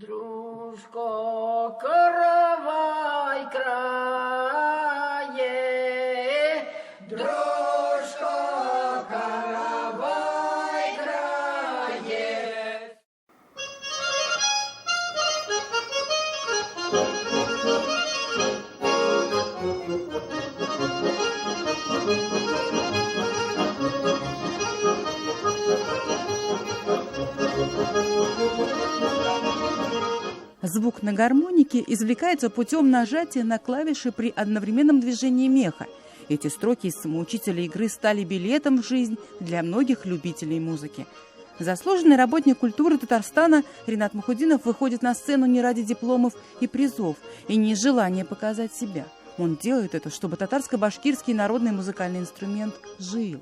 Дружко, каравай крае, дружко, каравай крае. Звук на гармонике извлекается путем нажатия на клавиши при одновременном движении меха. Эти строки из «Самоучителя игры» стали билетом в жизнь для многих любителей музыки. Заслуженный работник культуры Татарстана Ринат Мухуддинов выходит на сцену не ради дипломов и призов, и не из желания показать себя. Он делает это, чтобы татарско-башкирский народный музыкальный инструмент жил.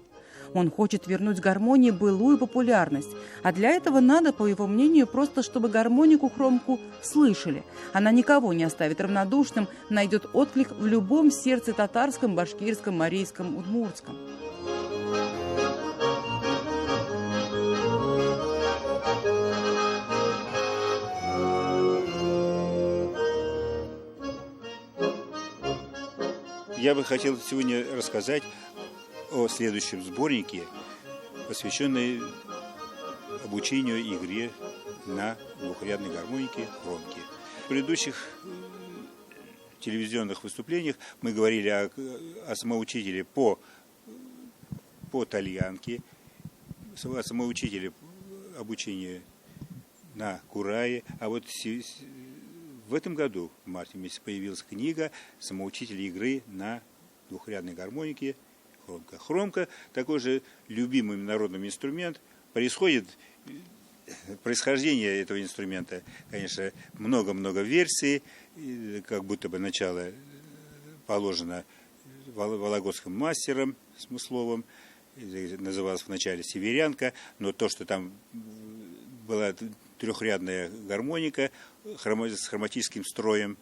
Он хочет вернуть гармонии былую популярность. А для этого надо, по его мнению, просто чтобы гармонику-хромку слышали. Она никого не оставит равнодушным, найдет отклик в любом сердце татарском, башкирском, марийском, удмуртском. Я бы хотел сегодня рассказать о следующем сборнике, посвященном обучению игре на двухрядной гармонике хромке. В предыдущих телевизионных выступлениях мы говорили о самоучителе по тальянке, о самоучителе обучения на курае. А вот в этом году, в марте месяце, появилась книга «Самоучитель игры на двухрядной гармонике хромка». Хромка – такой же любимый народный инструмент. Происхождение этого инструмента, конечно, много-много версий, как будто бы начало положено вологодским мастером Смысловым, называлась вначале северянка, но то, что там была трехрядная гармоника с хроматическим строем,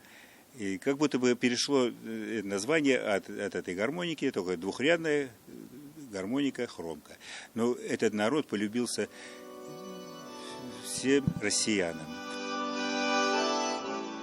и как будто бы перешло название от этой гармоники, только двухрядная гармоника хромка. Но этот народ полюбился всем россиянам.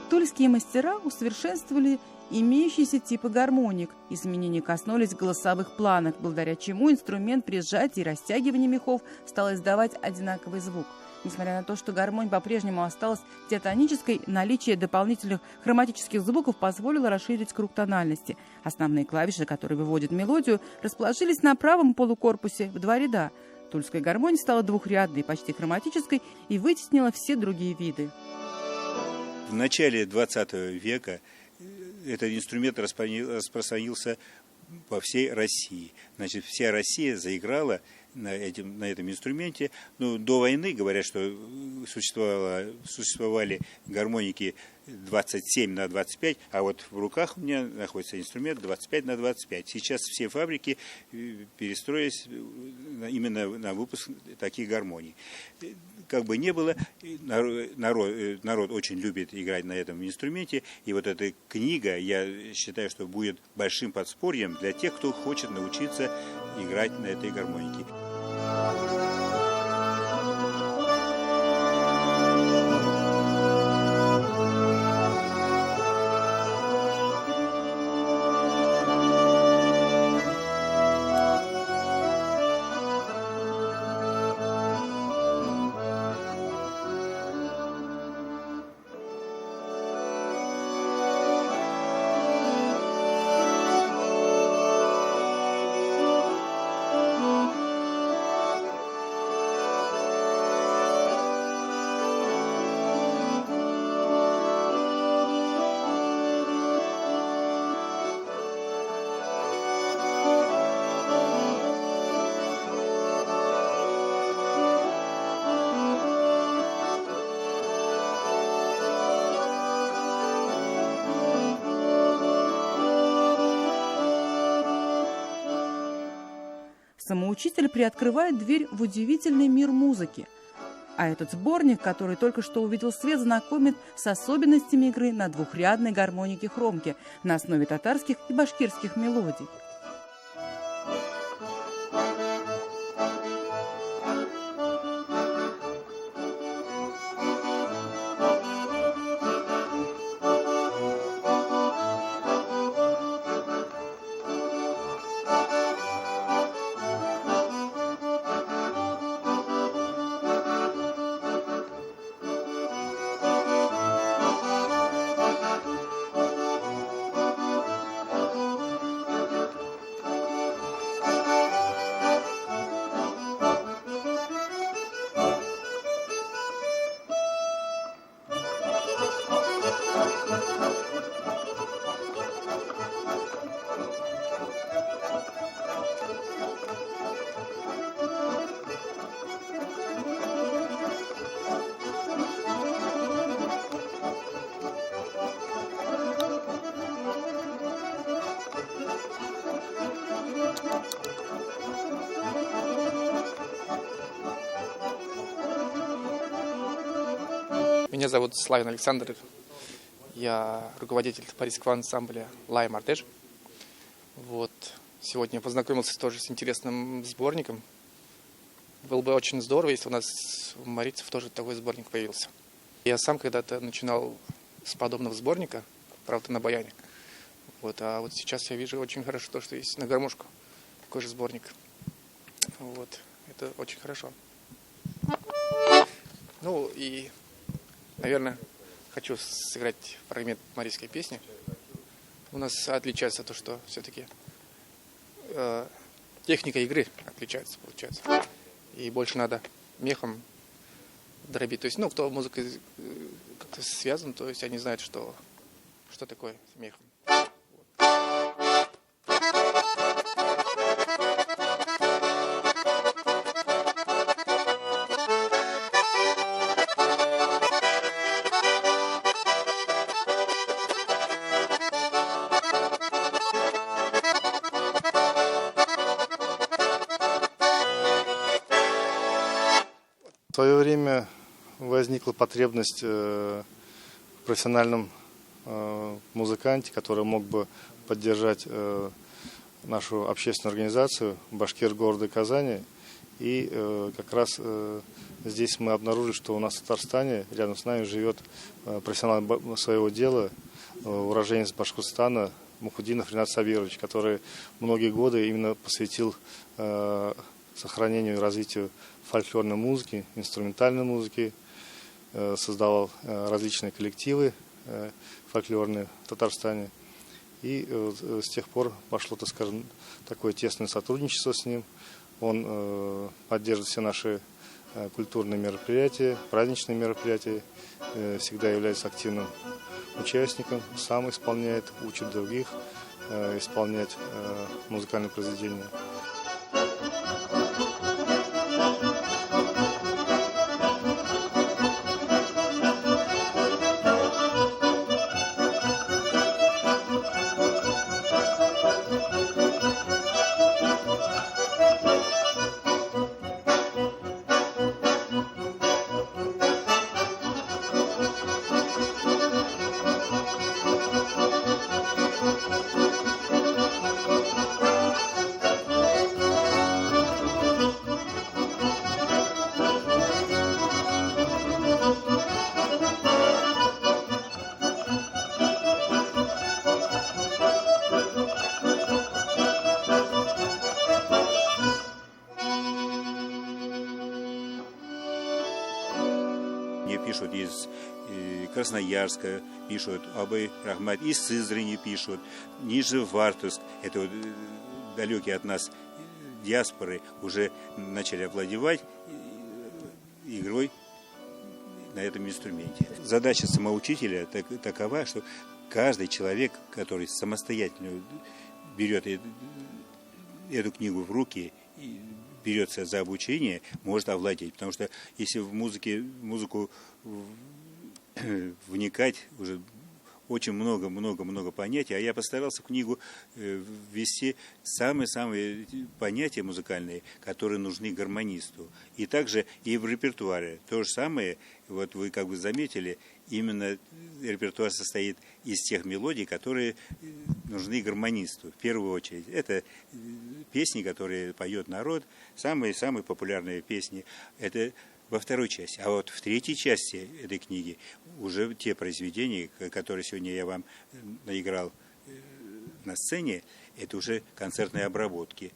Тульские мастера усовершенствовали имеющиеся типы гармоник. Изменения коснулись голосовых планок, благодаря чему инструмент при сжатии и растягивании мехов стал издавать одинаковый звук. Несмотря на то, что гармонь по-прежнему осталась диатонической, наличие дополнительных хроматических звуков позволило расширить круг тональности. Основные клавиши, которые выводят мелодию, расположились на правом полукорпусе в 2 ряда. Тульская гармонь стала двухрядной, почти хроматической и вытеснила все другие виды. В начале 20 века этот инструмент распространился по всей России. Значит, вся Россия заиграла на этом инструменте. Ну, до войны говорят, что существовали гармоники 27 на 25, а вот в руках у меня находится инструмент 25 на 25. Сейчас все фабрики перестроились именно на выпуск таких гармоний. Как бы ни было, народ очень любит играть на этом инструменте, и вот эта книга, я считаю, что будет большим подспорьем для тех, кто хочет научиться играть на этой гармонике. Самоучитель приоткрывает дверь в удивительный мир музыки. А этот сборник, который только что увидел свет, знакомит с особенностями игры на двухрядной гармонике хромки на основе татарских и башкирских мелодий. Меня зовут Славин Александр. Я руководитель парижского ансамбля «Лай Мартеж». Вот. Сегодня я познакомился тоже с интересным сборником. Было бы очень здорово, если у нас в Марийцев тоже такой сборник появился. Я сам когда-то начинал с подобного сборника, правда, на баяне. Вот. А вот сейчас я вижу очень хорошо то, что есть на гармошку такой же сборник. Вот. Это очень хорошо. Ну и, наверное, хочу сыграть фрагмент марийской песни. У нас отличается то, что все-таки техника игры отличается, получается. И больше надо мехом дробить. То есть, ну, кто музыкой как-то связан, то есть они знают, что такое мехом. В свое время возникла потребность в профессиональном музыканте, который мог бы поддержать нашу общественную организацию «Башкир города Казани». И как раз здесь мы обнаружили, что у нас в Татарстане рядом с нами живет профессионал своего дела, уроженец Башкортостана Мухуддинов Ринат Сабирович, который многие годы именно посвятил сохранению и развитию фольклорной музыки, инструментальной музыки, создавал различные коллективы фольклорные в Татарстане. И с тех пор пошло, так скажем, такое тесное сотрудничество с ним. Он поддерживает все наши культурные мероприятия, праздничные мероприятия, всегда является активным участником, сам исполняет, учит других исполнять музыкальные произведения. Мне пишут из Красноярска, пишут Абай Рахмат, из Сызрани пишут, Нижневартовск, это вот далекие от нас диаспоры, уже начали овладевать игрой на этом инструменте. Задача самоучителя такова, что каждый человек, который самостоятельно берет эту книгу в руки и берется за обучение, может овладеть. Потому что если в музыку вникать, уже очень много понятий, а я постарался в книгу ввести самые понятия музыкальные, которые нужны гармонисту. И также и в репертуаре. То же самое, вот вы как бы заметили, именно репертуар состоит из тех мелодий, которые нужны гармонисту. В первую очередь, это песни, которые поет народ, самые популярные песни. Это во второй части. А вот в третьей части этой книги уже те произведения, которые сегодня я вам наиграл на сцене, это уже концертные обработки.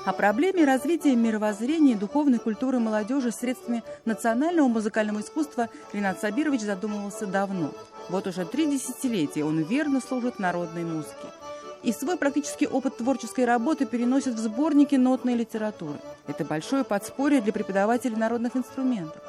О проблеме развития мировоззрения и духовной культуры молодежи средствами национального музыкального искусства Ринат Сабирович задумывался давно. Вот уже 3 десятилетия он верно служит народной музыке. И свой практический опыт творческой работы переносит в сборники нотной литературы. Это большое подспорье для преподавателей народных инструментов.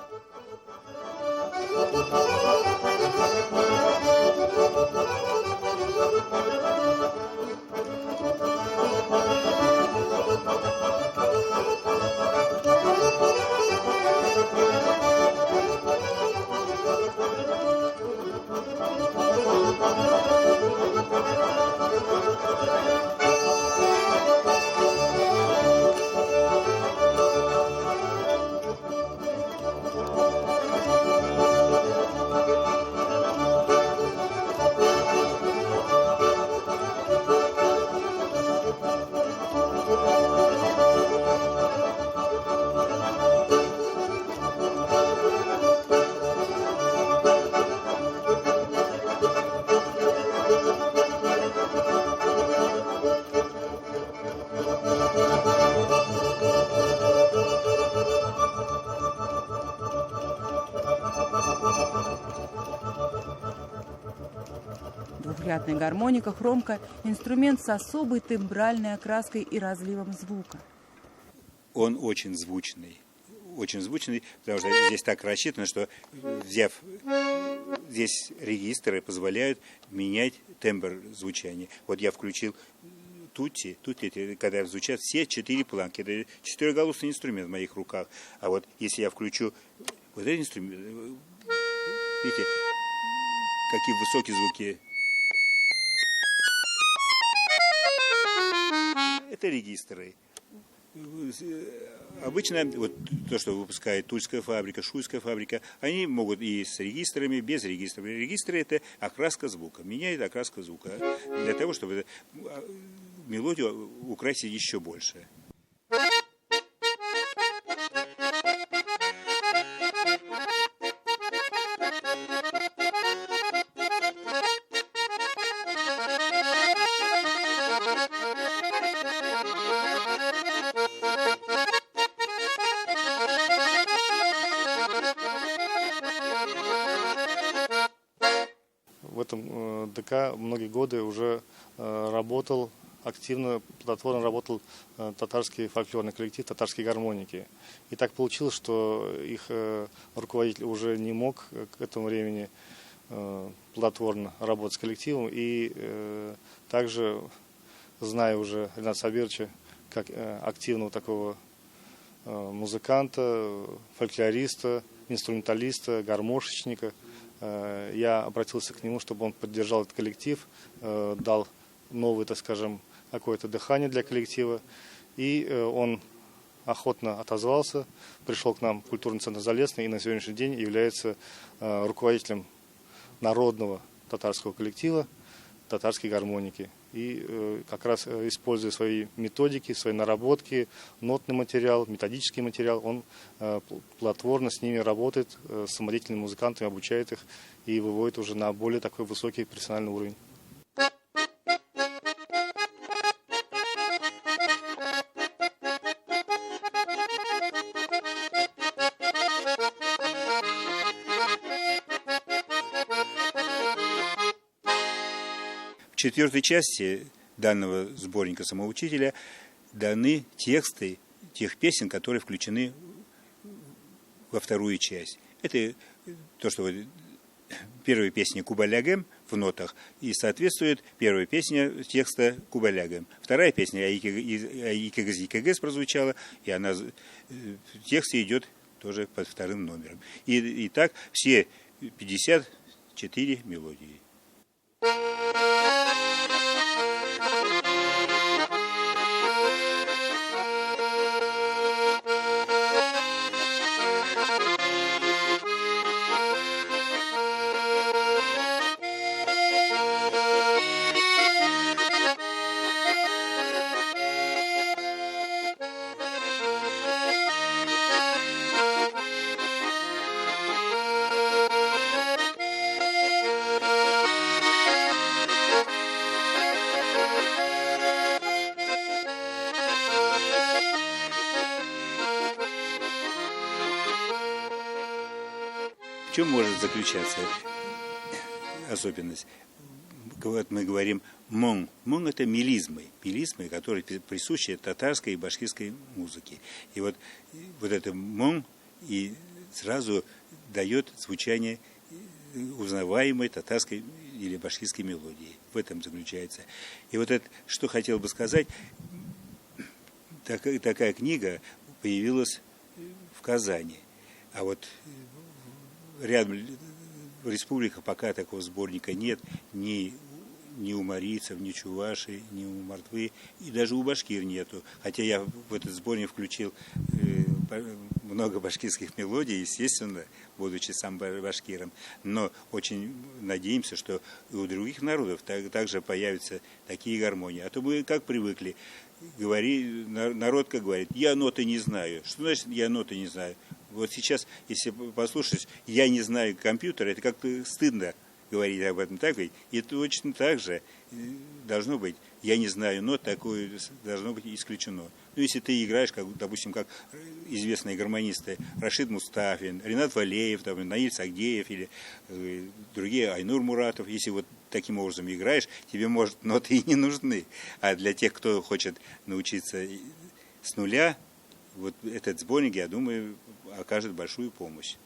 Двухрядная гармоника, хромка – инструмент с особой тембральной окраской и разливом звука. Он очень звучный, потому что здесь так рассчитано, что взяв здесь регистры, позволяют менять тембр звучания. Вот я включил тутти, когда звучат все 4 планки. Это 4-голосный инструмент в моих руках. А вот если я включу вот этот инструмент, видите, какие высокие звуки. Это регистры. Обычно вот то, что выпускает Тульская фабрика, Шуйская фабрика, они могут и с регистрами, без регистров. Регистры – это окраска звука, меняет окраска звука для того, чтобы мелодию украсить еще больше. В этом ДК многие годы уже работал, активно, плодотворно работал татарский фольклорный коллектив, татарские гармоники. И так получилось, что их руководитель уже не мог к этому времени плодотворно работать с коллективом. И также, зная уже Рината Сабировича как активного такого музыканта, фольклориста, инструменталиста, гармошечника, я обратился к нему, чтобы он поддержал этот коллектив, дал новое, так скажем, какое-то дыхание для коллектива. И он охотно отозвался, пришел к нам в культурный центр Залесный и на сегодняшний день является руководителем народного татарского коллектива татарской гармоники. И как раз используя свои методики, свои наработки, нотный материал, методический материал, он плодотворно с ними работает, с самодеятельными музыкантами, обучает их и выводит уже на более такой высокий профессиональный уровень. В 4-й части данного сборника самоучителя даны тексты тех песен, которые включены во 2-ю часть. Это то, что первая песня Кубалягем в нотах и соответствует первая песня текста Кубалягем. 2-я песня Аикагаз прозвучала, и она в тексте идет тоже под 2-м номером. И так все 54 мелодии. чем может заключаться особенность? Вот мы говорим мон. Мон – это мелизмы, которые присущи татарской и башкирской музыке. И вот это мон и сразу дает звучание узнаваемой татарской или башкирской мелодии. В этом заключается. И вот это, что хотел бы сказать, такая книга появилась в Казани. А вот рядом в республиках пока такого сборника нет, ни у марийцев, ни чувашей, ни у мордвы, и даже у башкир нету. Хотя я в этот сборник включил много башкирских мелодий, естественно, будучи сам башкиром. Но очень надеемся, что и у других народов также появятся такие гармонии. А то мы как привыкли, народ как говорит, я ноты не знаю. Что значит я ноты не знаю? Вот сейчас, если послушать, я не знаю компьютера, это как-то стыдно говорить об этом, так ведь? И точно так же должно быть, я не знаю нот, такое должно быть исключено. Ну, если ты играешь, допустим, как известные гармонисты Рашид Мустафин, Ринат Валеев, Наиль Сагдеев или другие, Айнур Муратов, если вот таким образом играешь, тебе, может, ноты и не нужны. А для тех, кто хочет научиться с нуля, вот этот сборник, я думаю, окажет большую помощь.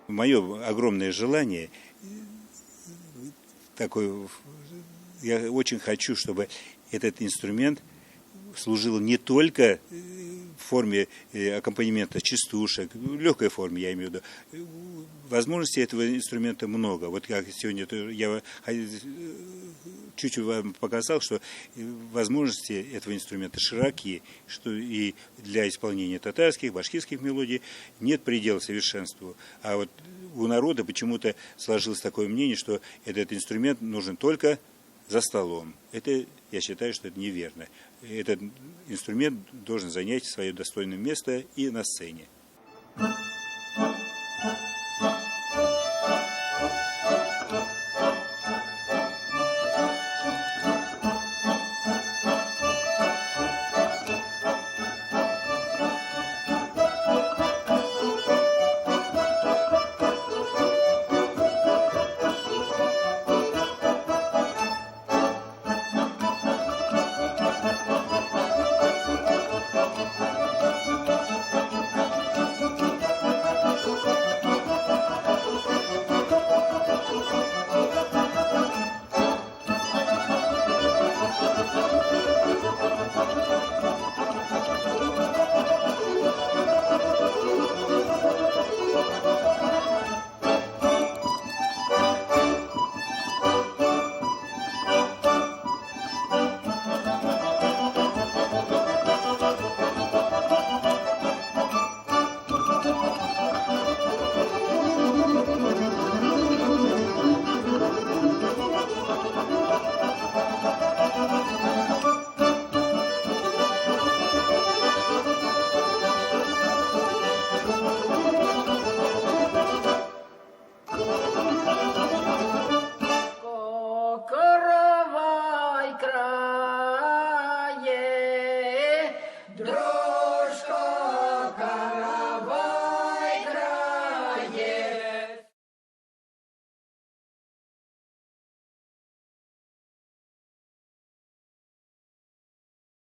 Мое огромное желание, я очень хочу, чтобы этот инструмент служил не только в форме аккомпанемента частушек, в легкой форме, я имею в виду. Возможностей этого инструмента много. Вот как сегодня я чуть-чуть вам показал, что возможности этого инструмента широки, что и для исполнения татарских, башкирских мелодий нет предела совершенству. А вот у народа почему-то сложилось такое мнение, что этот инструмент нужен только за столом. Это, я считаю, что это неверно. Этот инструмент должен занять свое достойное место и на сцене. дрожко.